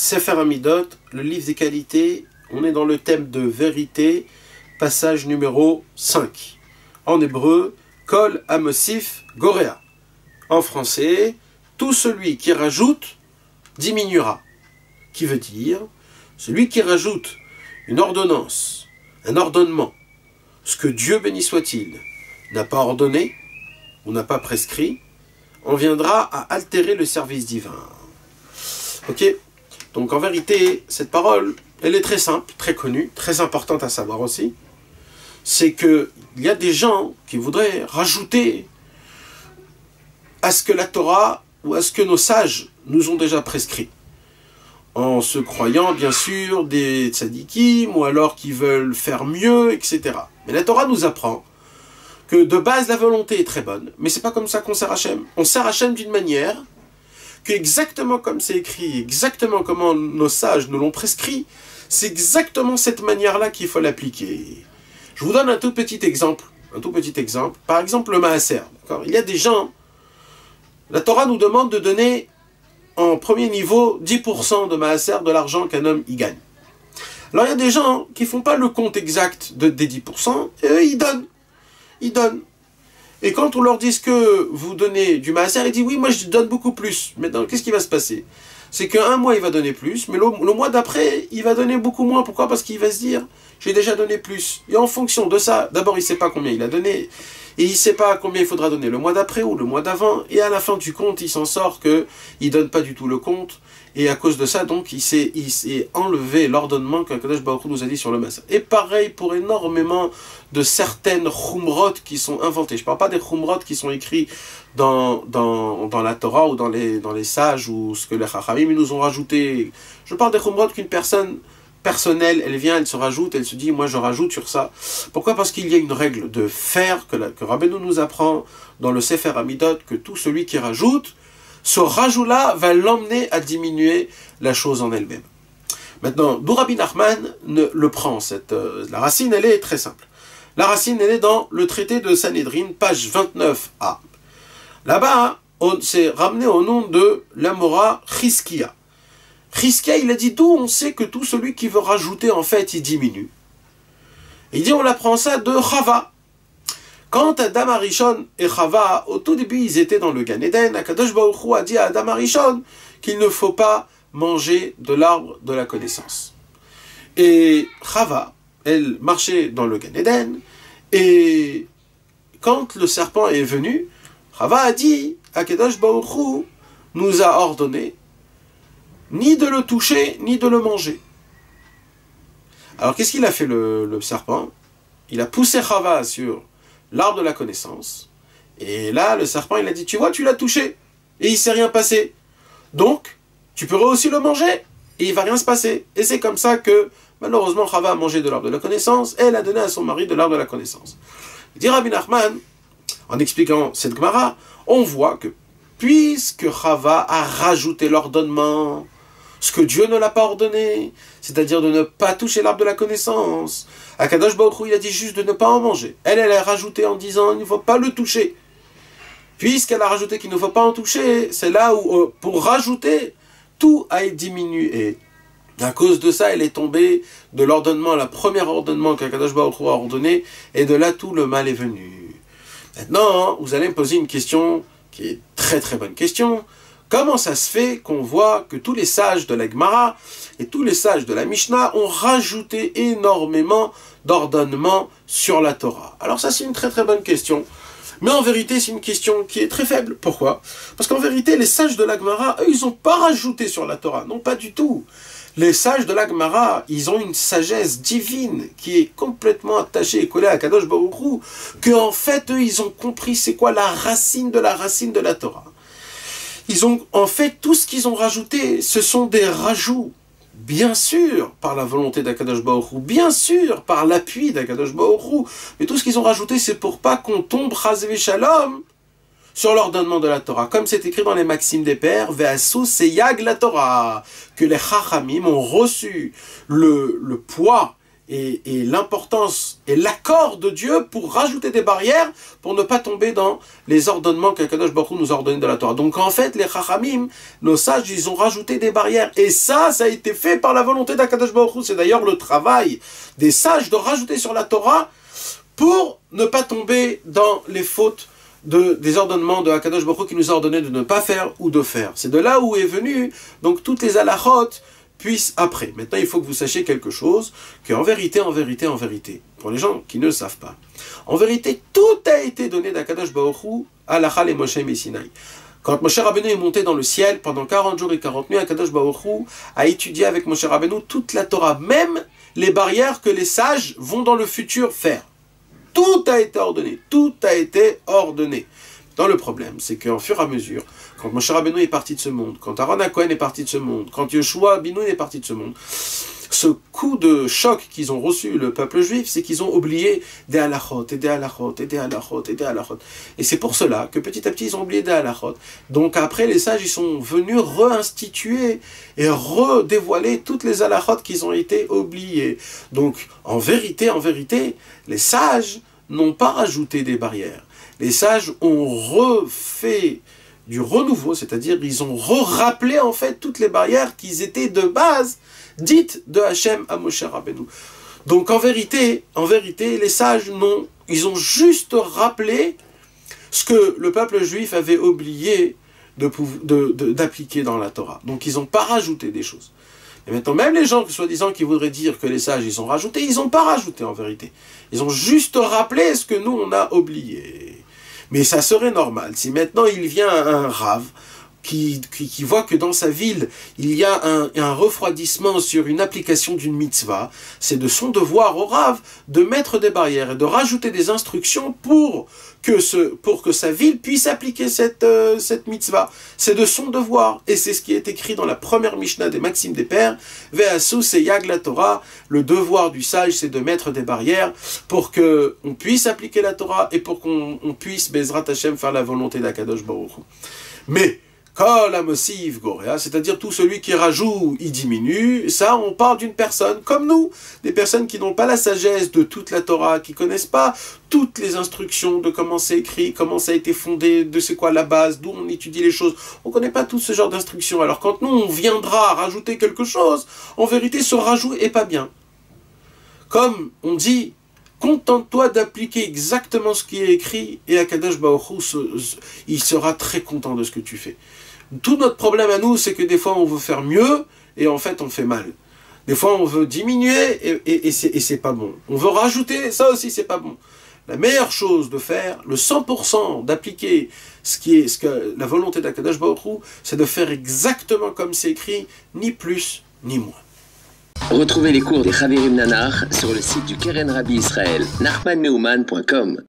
Sefer Hamidot, le livre des qualités, on est dans le thème de vérité, passage numéro 5. En hébreu, Kol Hamosif Gorea. En français, tout celui qui rajoute diminuera. Qui veut dire, celui qui rajoute une ordonnance, un ordonnement, ce que Dieu béni soit-il n'a pas ordonné ou n'a pas prescrit, on viendra à altérer le service divin. Ok? Donc en vérité, cette parole, elle est très simple, très connue, très importante à savoir aussi. C'est qu'il y a des gens qui voudraient rajouter à ce que la Torah ou à ce que nos sages nous ont déjà prescrit. En se croyant bien sûr des tzadikim ou alors qui veulent faire mieux, etc. Mais la Torah nous apprend que de base la volonté est très bonne, mais c'est pas comme ça qu'on sert Hachem. On sert Hachem d'une manière que exactement comme c'est écrit, exactement comment nos sages nous l'ont prescrit, c'est exactement cette manière-là qu'il faut l'appliquer. Je vous donne un tout petit exemple. Par exemple, le maaser. Il y a des gens, la Torah nous demande de donner en premier niveau 10% de maaser de l'argent qu'un homme y gagne. Alors il y a des gens qui ne font pas le compte exact des 10%, et eux ils donnent. Et quand on leur dit que vous donnez du maaser, ils disent oui, moi je donne beaucoup plus. Maintenant, qu'est-ce qui va se passer? C'est qu'un mois il va donner plus, mais le mois d'après, il va donner beaucoup moins. Pourquoi? Parce qu'il va se dire, j'ai déjà donné plus. Et en fonction de ça, d'abord il ne sait pas combien il a donné, et il ne sait pas combien il faudra donner le mois d'après ou le mois d'avant, et à la fin du compte, il s'en sort qu'il ne donne pas du tout le compte, et à cause de ça, donc, il s'est enlevé l'ordonnement qu'Akadosh Baruch Hu nous a dit sur le maaser. Et pareil pour énormément de certaines chumrot qui sont inventées. Je ne parle pas des chumrot qui sont écrits dans la Torah ou dans les sages ou ce que les chachamim nous ont rajouté. Je parle des chumrot qu'une personne personnelle, elle vient, elle se rajoute, elle se dit, moi je rajoute sur ça. Pourquoi? Parce qu'il y a une règle de faire que Rabbeinu nous apprend dans le Sefer Hamidot, que tout celui qui rajoute, ce rajout-là va l'emmener à diminuer la chose en elle-même. Maintenant, d'où Rabbi Nachman le prend, la racine, elle est très simple. La racine, elle est dans le traité de Sanhedrin, page 29a. Là-bas, on s'est ramené au nom de l'Amora Chizkia. Chizkia, il a dit d'où on sait que tout celui qui veut rajouter, en fait, il diminue. Il dit, on apprend ça de Chava. Quand Adam Arishon et Chava, au tout début, ils étaient dans le Gan Eden, Akadosh Baruch Hu a dit à Adam Arishon qu'il ne faut pas manger de l'arbre de la connaissance. Et Chava, elle marchait dans le Gan Eden, et quand le serpent est venu, Chava a dit, Akadosh Baruch Hu nous a ordonné ni de le toucher, ni de le manger. Alors qu'est-ce qu'il a fait le serpent? Il a poussé Chava sur l'arbre de la connaissance, et là le serpent il a dit, tu vois, tu l'as touché, et il ne s'est rien passé, donc tu pourrais aussi le manger, et il ne va rien se passer. Et c'est comme ça que malheureusement Chava a mangé de l'arbre de la connaissance, et elle a donné à son mari de l'arbre de la connaissance. Il dit Rabbi Nachman, en expliquant cette Gemara, on voit que puisque Chava a rajouté l'ordonnement, ce que Dieu ne l'a pas ordonné, c'est-à-dire de ne pas toucher l'arbre de la connaissance, Akadosh Baruch Hu, il a dit juste de ne pas en manger. Elle a rajouté en disant il ne faut pas le toucher. Puisqu'elle a rajouté qu'il ne faut pas en toucher, c'est là où, pour rajouter, tout a diminué. À cause de ça, elle est tombée de l'ordonnement, la première ordonnement qu'Akadosh Baruch Hu a ordonné, et de là tout le mal est venu. Maintenant, vous allez me poser une question qui est très très bonne question. Comment ça se fait qu'on voit que tous les sages de la Gemara et tous les sages de la Mishnah ont rajouté énormément d'ordonnements sur la Torah? Alors ça, c'est une très très bonne question. Mais en vérité, c'est une question qui est très faible. Pourquoi? Parce qu'en vérité, les sages de la Gemara, eux, ils n'ont pas rajouté sur la Torah. Non, pas du tout. Les sages de la Gemara, ils ont une sagesse divine qui est complètement attachée et collée à Kadosh Baruch Hu, que en fait, eux, ils ont compris c'est quoi la racine de la Torah. Ils ont, en fait, tout ce qu'ils ont rajouté, ce sont des rajouts. Bien sûr, par la volonté d'Akadosh Baruch Hu, bien sûr, par l'appui d'Akadosh Baruch Hu, mais tout ce qu'ils ont rajouté, c'est pour pas qu'on tombe, chas v'shalom, sur l'ordonnement de la Torah. Comme c'est écrit dans les Maximes des Pères, Ve'asu seyag la Torah, que les Chachamim ont reçu le poids et l'importance et l'accord de Dieu pour rajouter des barrières, pour ne pas tomber dans les ordonnements qu'Akadosh Baruch Hu nous a ordonnés de la Torah. Donc en fait, les Chachamim, nos sages, ils ont rajouté des barrières. Et ça a été fait par la volonté d'Akadosh Baruch Hu. C'est d'ailleurs le travail des sages de rajouter sur la Torah pour ne pas tomber dans les fautes des ordonnements de Akadosh Baruch Hu qui nous a ordonné de ne pas faire ou de faire. C'est de là où est venu donc toutes les halachot puissent après. Maintenant, il faut que vous sachiez quelque chose, qu'en vérité, pour les gens qui ne le savent pas, en vérité, tout a été donné d'Akadosh Baruch Hu à Halakha et Moshe Messinaï. Quand Moshe Rabbeinu est monté dans le ciel, pendant 40 jours et 40 nuits, Akadosh Baruch Hu a étudié avec Moshe Rabbeinu toute la Torah, même les barrières que les sages vont dans le futur faire. Tout a été ordonné, tout a été ordonné. Dans le problème, c'est qu'en fur et à mesure, quand Moshe Rabbeinu est parti de ce monde, quand Aaron HaKohen est parti de ce monde, quand Yoshua Binoun est parti de ce monde, ce coup de choc qu'ils ont reçu, le peuple juif, c'est qu'ils ont oublié des halachot, et des halachot, et des halachot, et des halachot. Et c'est pour cela que petit à petit, ils ont oublié des halachot. Donc après, les sages, ils sont venus réinstituer et redévoiler toutes les halachot qu'ils ont été oubliées. Donc, en vérité, les sages n'ont pas rajouté des barrières. Les sages ont refait du renouveau, c'est-à-dire ils ont rappelé en fait toutes les barrières qui étaient de base dites de Hachem à Moshe Rabbeinu. Donc en vérité, les sages ils ont juste rappelé ce que le peuple juif avait oublié d'appliquer dans la Torah. Donc ils n'ont pas rajouté des choses. Et maintenant, même les gens, soi-disant, qui voudraient dire que les sages, ils ont rajouté, ils n'ont pas rajouté en vérité. Ils ont juste rappelé ce que nous, on a oublié. Mais ça serait normal. Si maintenant, il vient un rave qui voit que dans sa ville, il y a un refroidissement sur une application d'une mitzvah, c'est de son devoir au rave de mettre des barrières et de rajouter des instructions pour que sa ville puisse appliquer cette mitzvah. C'est de son devoir. Et c'est ce qui est écrit dans la première Mishnah des Maximes des Pères. Ve'asu seyag la Torah. Le devoir du sage, c'est de mettre des barrières pour qu'on puisse appliquer la Torah et pour qu'on puisse, Bezrat Hashem, faire la volonté d'Akadosh Baruch Hu. Mais, Kol Amosiv Gorea, c'est-à-dire tout celui qui rajoute, il diminue, ça on parle d'une personne comme nous, des personnes qui n'ont pas la sagesse de toute la Torah, qui connaissent pas toutes les instructions de comment c'est écrit, comment ça a été fondé, de c'est quoi la base, d'où on étudie les choses, on connaît pas tout ce genre d'instructions, alors quand nous on viendra rajouter quelque chose, en vérité ce rajout est pas bien. Comme on dit, contente-toi d'appliquer exactement ce qui est écrit et Akadosh Baruch Hu, il sera très content de ce que tu fais. Tout notre problème à nous, c'est que des fois on veut faire mieux et en fait on fait mal. Des fois on veut diminuer et c'est pas bon. On veut rajouter, ça aussi c'est pas bon. La meilleure chose de faire, le 100% d'appliquer ce que la volonté d'Akadosh Baruch Hu, c'est de faire exactement comme c'est écrit, ni plus ni moins. Retrouvez les cours des Chavirim Nanar sur le site du Keren Rabbi Israël, nachmanmeuman.com.